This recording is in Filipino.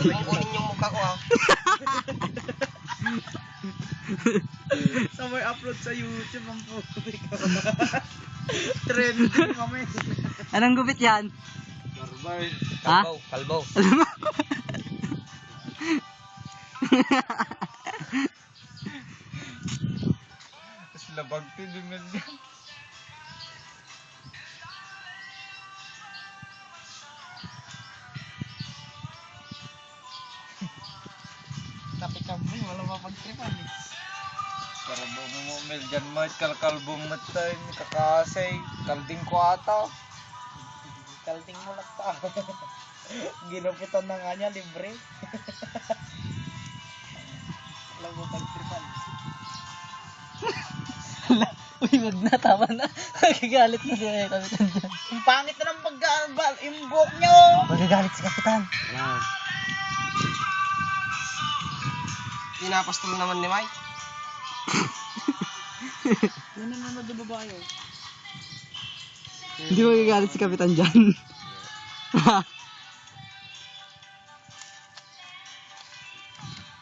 Kukunin yung mukha ko ah. Sa may upload sa YouTube ang puti ko. Trending kami. Anong gupit yan? Barbar. Ha? Kalbo. Alam mo? Tapos labag tinungan niya. Tapi kami wala mapagtripan eh. Para mo mel dyan mat kalkalbong matay ni kakasay kalding ko ata. Kalding mo lang ta. Ginupitan na nga niya libre. Wala mo pagtripan. Uy, wag na, tama na. Magagalit na siya kapitan dyan. Ang pangit na ng yung buhok niya oh. Magagalit si kapitan. Pinapastol naman ni Mike. Yan naman na babae oh. Hindi magagalit si kapitan dyan.